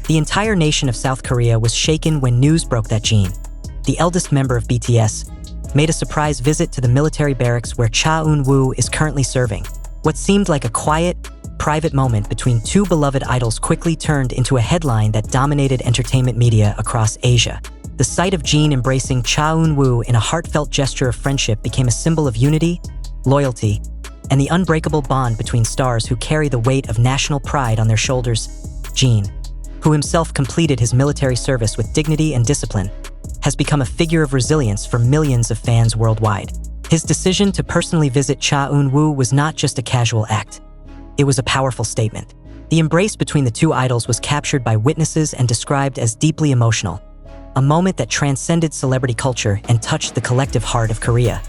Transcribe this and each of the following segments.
The entire nation of South Korea was shaken when news broke that Jin, the eldest member of BTS, made a surprise visit to the military barracks where Cha Eun-woo is currently serving. What seemed like a quiet, private moment between two beloved idols quickly turned into a headline that dominated entertainment media across Asia. The sight of Jin embracing Cha Eun-woo in a heartfelt gesture of friendship became a symbol of unity, loyalty, and the unbreakable bond between stars who carry the weight of national pride on their shoulders. Jin, who himself completed his military service with dignity and discipline, has become a figure of resilience for millions of fans worldwide. His decision to personally visit Cha Eun-woo was not just a casual act. It was a powerful statement. The embrace between the two idols was captured by witnesses and described as deeply emotional, a moment that transcended celebrity culture and touched the collective heart of Korea.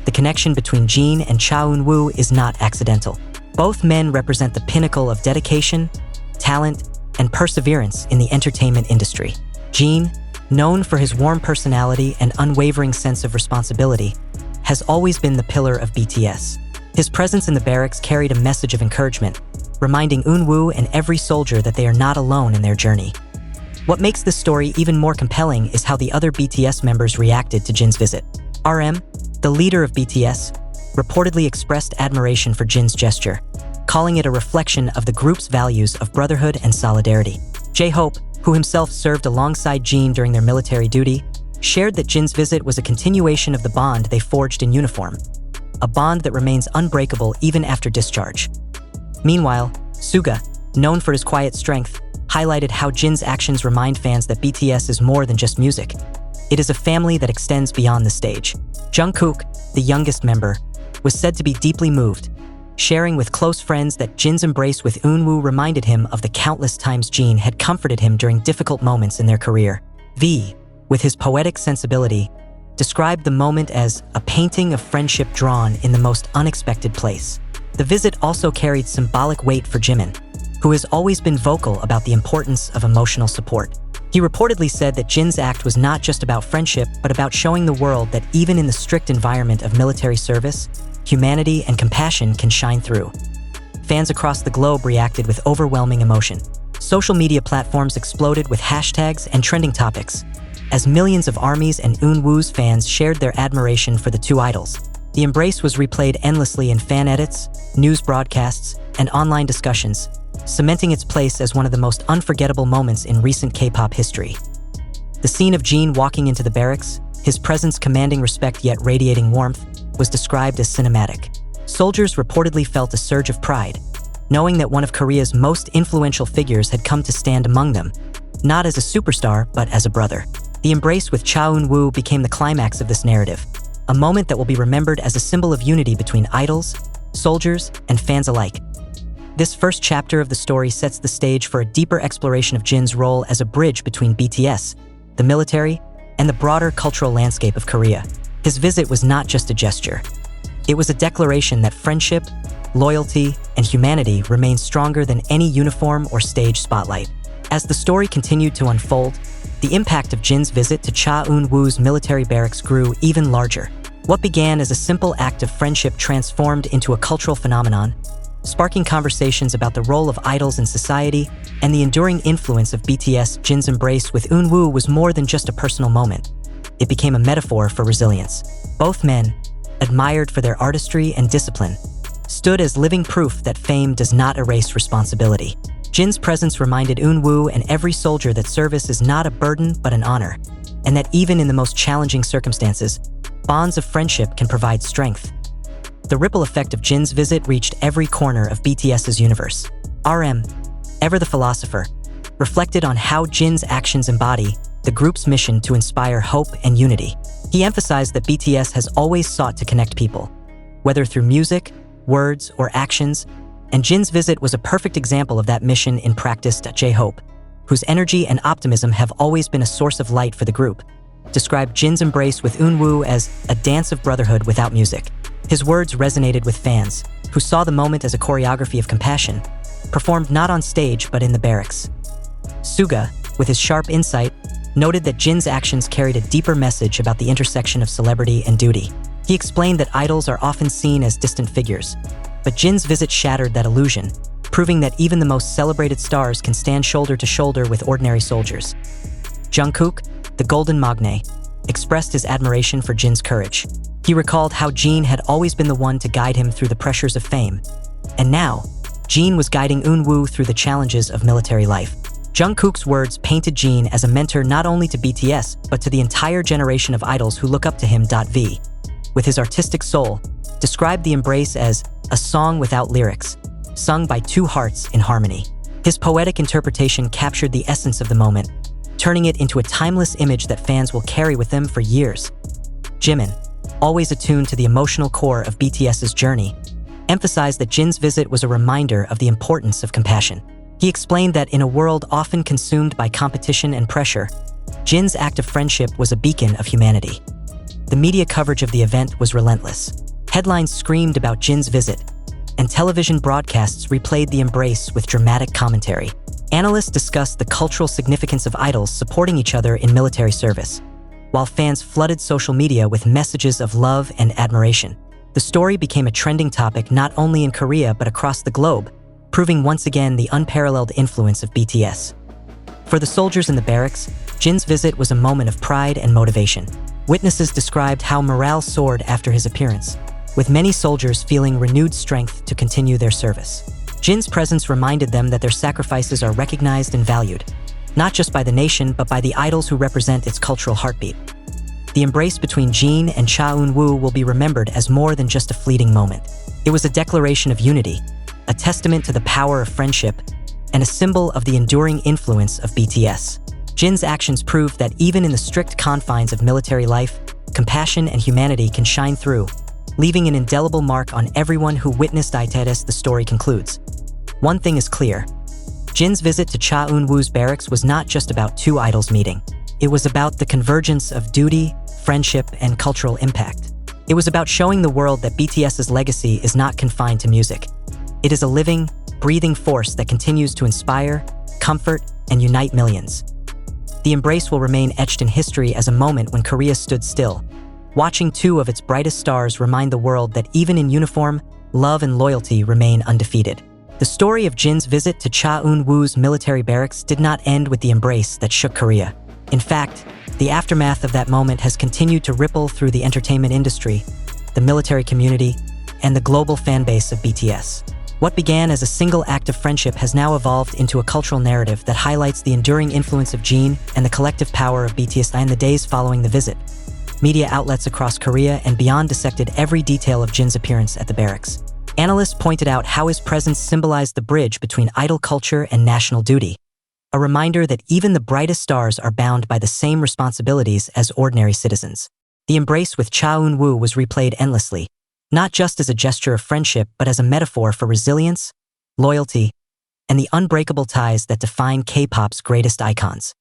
The connection between Jin and Cha Eun-woo is not accidental. Both men represent the pinnacle of dedication, talent, and perseverance in the entertainment industry. Jin, known for his warm personality and unwavering sense of responsibility, has always been the pillar of BTS. His presence in the barracks carried a message of encouragement, reminding Eun-woo and every soldier that they are not alone in their journey. What makes this story even more compelling is how the other BTS members reacted to Jin's visit. RM, the leader of BTS, reportedly expressed admiration for Jin's gesture, calling it a reflection of the group's values of brotherhood and solidarity. J-Hope, who himself served alongside Jin during their military duty, shared that Jin's visit was a continuation of the bond they forged in uniform, a bond that remains unbreakable even after discharge. Meanwhile, Suga, known for his quiet strength, highlighted how Jin's actions remind fans that BTS is more than just music. It is a family that extends beyond the stage. Jungkook, the youngest member, was said to be deeply moved, sharing with close friends that Jin's embrace with Eun-woo reminded him of the countless times Jin had comforted him during difficult moments in their career. V, with his poetic sensibility, described the moment as a painting of friendship drawn in the most unexpected place. The visit also carried symbolic weight for Jimin, who has always been vocal about the importance of emotional support. He reportedly said that Jin's act was not just about friendship, but about showing the world that even in the strict environment of military service, humanity and compassion can shine through. Fans across the globe reacted with overwhelming emotion. Social media platforms exploded with hashtags and trending topics, as millions of ARMY's and Eun-woo's fans shared their admiration for the two idols. The embrace was replayed endlessly in fan edits, news broadcasts, and online discussions, cementing its place as one of the most unforgettable moments in recent K-pop history. The scene of Jin walking into the barracks, his presence commanding respect yet radiating warmth, was described as cinematic. Soldiers reportedly felt a surge of pride, knowing that one of Korea's most influential figures had come to stand among them, not as a superstar, but as a brother. The embrace with Cha Eun-woo became the climax of this narrative, a moment that will be remembered as a symbol of unity between idols, soldiers, and fans alike. This first chapter of the story sets the stage for a deeper exploration of Jin's role as a bridge between BTS, the military, and the broader cultural landscape of Korea. His visit was not just a gesture. It was a declaration that friendship, loyalty, and humanity remain stronger than any uniform or stage spotlight. As the story continued to unfold, the impact of Jin's visit to Cha Eun-woo's military barracks grew even larger. What began as a simple act of friendship transformed into a cultural phenomenon, sparking conversations about the role of idols in society and the enduring influence of BTS. Jin's embrace with Eun-woo was more than just a personal moment. It became a metaphor for resilience. Both men, admired for their artistry and discipline, stood as living proof that fame does not erase responsibility. Jin's presence reminded Eun-woo and every soldier that service is not a burden but an honor, and that even in the most challenging circumstances, bonds of friendship can provide strength. The ripple effect of Jin's visit reached every corner of BTS's universe. RM, ever the philosopher, reflected on how Jin's actions embody the group's mission to inspire hope and unity. He emphasized that BTS has always sought to connect people, whether through music, words, or actions, and Jin's visit was a perfect example of that mission in practice. J-Hope, whose energy and optimism have always been a source of light for the group, described Jin's embrace with Eun-woo as a dance of brotherhood without music. His words resonated with fans, who saw the moment as a choreography of compassion, performed not on stage but in the barracks. Suga, with his sharp insight, noted that Jin's actions carried a deeper message about the intersection of celebrity and duty. He explained that idols are often seen as distant figures, but Jin's visit shattered that illusion, proving that even the most celebrated stars can stand shoulder to shoulder with ordinary soldiers. Jungkook, the Golden Magne, expressed his admiration for Jin's courage. He recalled how Jin had always been the one to guide him through the pressures of fame, and now, Jin was guiding Eunwoo through the challenges of military life. Jungkook's words painted Jin as a mentor not only to BTS, but to the entire generation of idols who look up to him. V, with his artistic soul, described the embrace as a song without lyrics, sung by two hearts in harmony. His poetic interpretation captured the essence of the moment, turning it into a timeless image that fans will carry with them for years. Jimin, always attuned to the emotional core of BTS's journey, emphasized that Jin's visit was a reminder of the importance of compassion. He explained that in a world often consumed by competition and pressure, Jin's act of friendship was a beacon of humanity. The media coverage of the event was relentless. Headlines screamed about Jin's visit, and television broadcasts replayed the embrace with dramatic commentary. Analysts discussed the cultural significance of idols supporting each other in military service, while fans flooded social media with messages of love and admiration. The story became a trending topic not only in Korea but across the globe, proving once again the unparalleled influence of BTS. For the soldiers in the barracks, Jin's visit was a moment of pride and motivation. Witnesses described how morale soared after his appearance, with many soldiers feeling renewed strength to continue their service. Jin's presence reminded them that their sacrifices are recognized and valued, not just by the nation but by the idols who represent its cultural heartbeat. The embrace between Jin and Cha Eun-woo will be remembered as more than just a fleeting moment. It was a declaration of unity, a testament to the power of friendship, and a symbol of the enduring influence of BTS. Jin's actions proved that even in the strict confines of military life, compassion and humanity can shine through, leaving an indelible mark on everyone who witnessed it. As the story concludes, one thing is clear. Jin's visit to Cha Eun-woo's barracks was not just about two idols meeting. It was about the convergence of duty, friendship, and cultural impact. It was about showing the world that BTS's legacy is not confined to music. It is a living, breathing force that continues to inspire, comfort, and unite millions. The embrace will remain etched in history as a moment when Korea stood still, watching two of its brightest stars remind the world that even in uniform, love and loyalty remain undefeated. The story of Jin's visit to Cha Eun-woo's military barracks did not end with the embrace that shook Korea. In fact, the aftermath of that moment has continued to ripple through the entertainment industry, the military community, and the global fanbase of BTS. What began as a single act of friendship has now evolved into a cultural narrative that highlights the enduring influence of Jin and the collective power of BTS. In the days following the visit, media outlets across Korea and beyond dissected every detail of Jin's appearance at the barracks. Analysts pointed out how his presence symbolized the bridge between idol culture and national duty, a reminder that even the brightest stars are bound by the same responsibilities as ordinary citizens. The embrace with Cha Eun-woo was replayed endlessly, not just as a gesture of friendship but as a metaphor for resilience, loyalty, and the unbreakable ties that define K-pop's greatest icons.